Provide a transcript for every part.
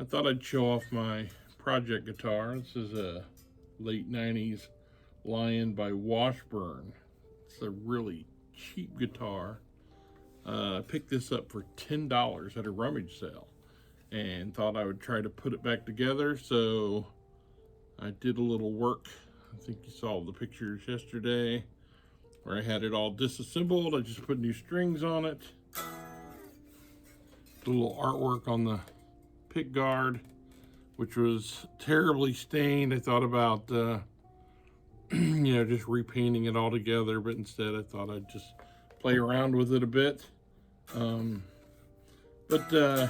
I thought I'd show off my project guitar. This is a late 90s Lion by Washburn. It's a really cheap guitar. I picked this up for $10 at a rummage sale and thought I would try to put it back together. So I did a little work. I think you saw the pictures yesterday where I had it all disassembled. I just put new strings on it. A little artwork on the pick guard, which was terribly stained. I thought about just repainting it all together, but instead I thought I'd just play around with it a bit. But I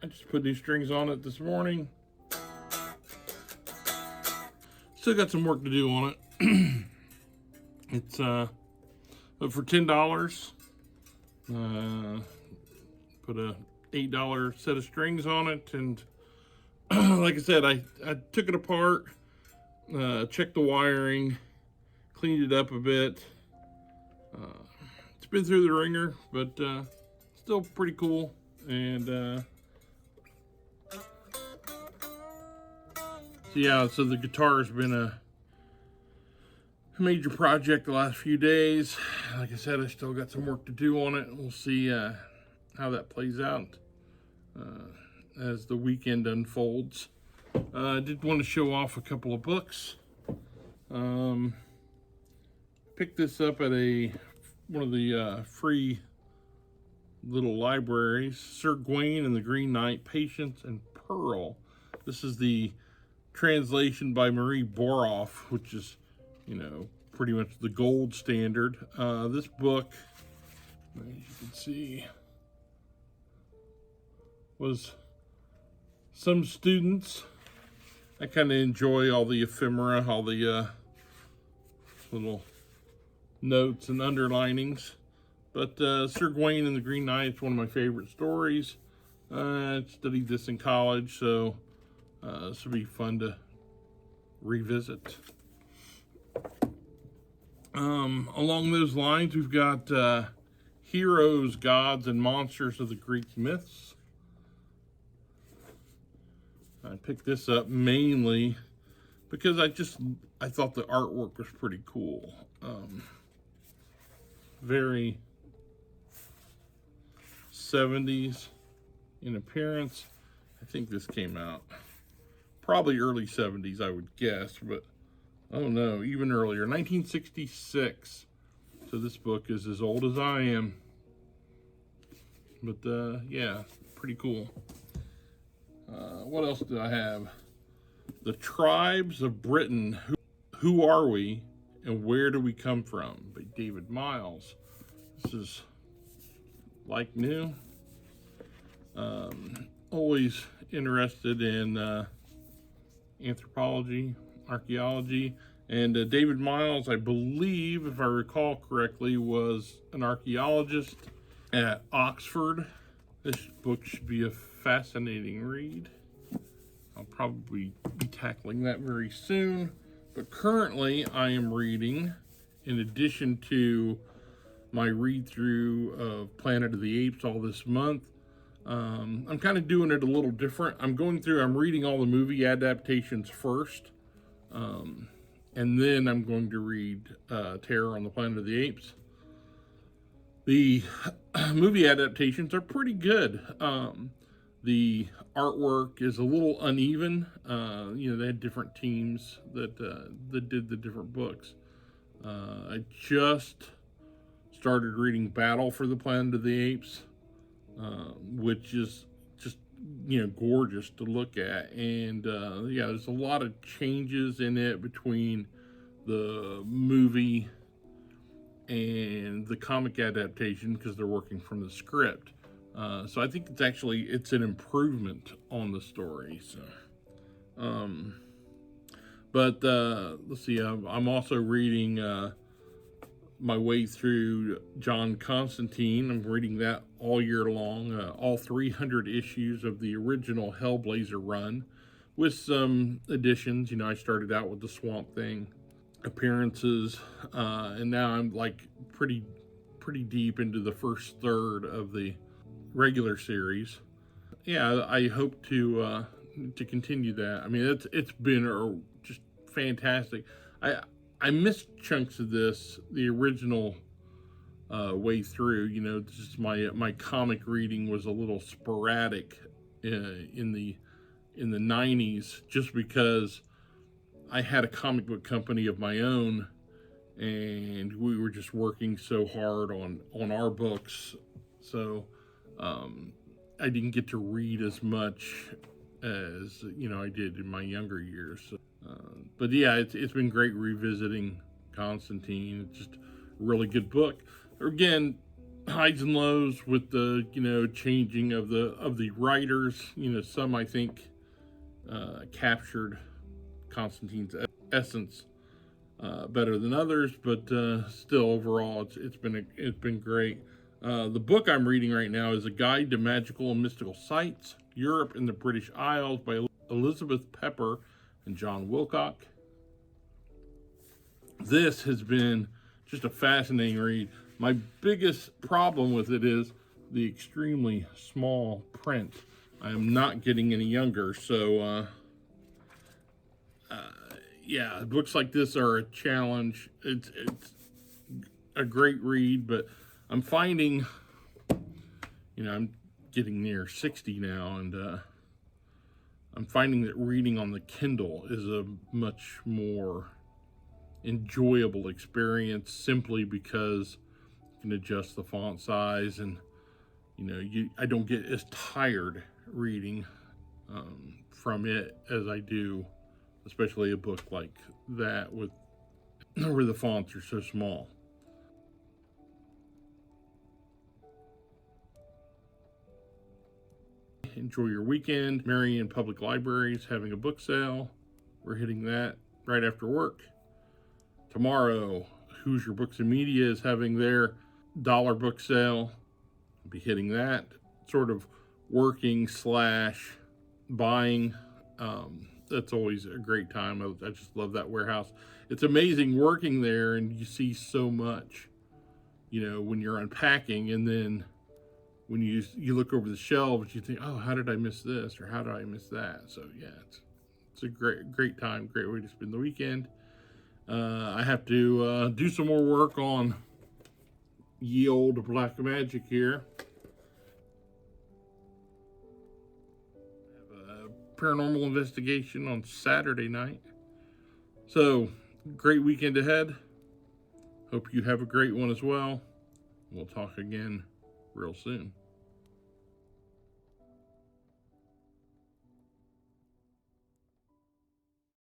just put new strings on it this morning. Still got some work to do on it. It's but for $10, put a $8 set of strings on it, and like I said, I took it apart, checked the wiring, cleaned it up a bit. It's been through the ringer, but still pretty cool. And so the guitar has been a major project the last few days. Like I said, I still got some work to do on it. We'll see how that plays out as the weekend unfolds. I did want to show off a couple of books. Picked this up at one of the free little libraries, Sir Gawain and the Green Knight, Patience and Pearl. This is the translation by Marie Boroff, which is, pretty much the gold standard. This book, as you can see, was some students. I kind of enjoy all the ephemera, all the little notes and underlinings. But Sir Gawain and the Green Knight is one of my favorite stories. I studied this in college, so this will be fun to revisit. Along those lines, we've got Heroes, Gods, and Monsters of the Greek Myths. I picked this up mainly because I thought the artwork was pretty cool. Very 70s in appearance. I think this came out probably early 70s, I would guess, but oh no, even earlier, 1966. So this book is as old as I am. But yeah, pretty cool. What else do I have? The Tribes of Britain. Who Are We and Where Do We Come From? By David Miles. This is like new. Always interested in anthropology, archaeology, and David Miles, I believe, if I recall correctly, was an archaeologist at Oxford. This book should be a fascinating read. I'll probably be tackling that very soon. But currently, I am reading, in addition to my read-through of Planet of the Apes all this month, I'm kind of doing it a little different. I'm reading all the movie adaptations first, and then I'm going to read Terror on the Planet of the Apes. The movie adaptations are pretty good. The artwork is a little uneven. They had different teams that did the different books. I just started reading Battle for the Planet of the Apes, which is just gorgeous to look at. And there's a lot of changes in it between the movie and the comic adaptation because they're working from the script. So I think it's an improvement on the story. So, but let's see. I'm also reading my way through John Constantine. I'm reading that all year long, all 300 issues of the original Hellblazer run, with some additions. I started out with the Swamp Thing appearances, and now I'm like pretty deep into the first third of the regular series. yeah, I hope to continue that. I mean, it's been just fantastic. I I missed chunks of the original way through. You know, just my comic reading was a little sporadic in the '90s, just because I had a comic book company of my own, and we were just working so hard on our books. So um, I didn't get to read as much as I did in my younger years. But yeah, it's been great revisiting Constantine. It's just a really good book. Again, highs and lows with the changing of the writers. Some I think captured Constantine's essence better than others, but still overall it's been great. The book I'm reading right now is A Guide to Magical and Mystical Sites, Europe and the British Isles by Elizabeth Pepper and John Wilcock. This has been just a fascinating read. My biggest problem with it is the extremely small print. I am not getting any younger, so yeah, books like this are a challenge. It's a great read, but I'm finding, I'm getting near 60 now, and I'm finding that reading on the Kindle is a much more enjoyable experience, simply because you can adjust the font size, and I don't get as tired reading from it as I do, especially a book like that with where the fonts are so small. Enjoy your weekend. Marion Public Library is having a book sale. We're hitting that right after work. Tomorrow, Hoosier Books and Media is having their dollar book sale. I'll be hitting that. Sort of working / buying. That's always a great time. I just love that warehouse. It's amazing working there, and you see so much, when you're unpacking, and then when you look over the shelves, you think, oh, how did I miss this, or how did I miss that? So yeah, it's a great time, great way to spend the weekend. I have to do some more work on ye old Black Magic here. I have a paranormal investigation on Saturday night. So, great weekend ahead. Hope you have a great one as well. We'll talk again real soon.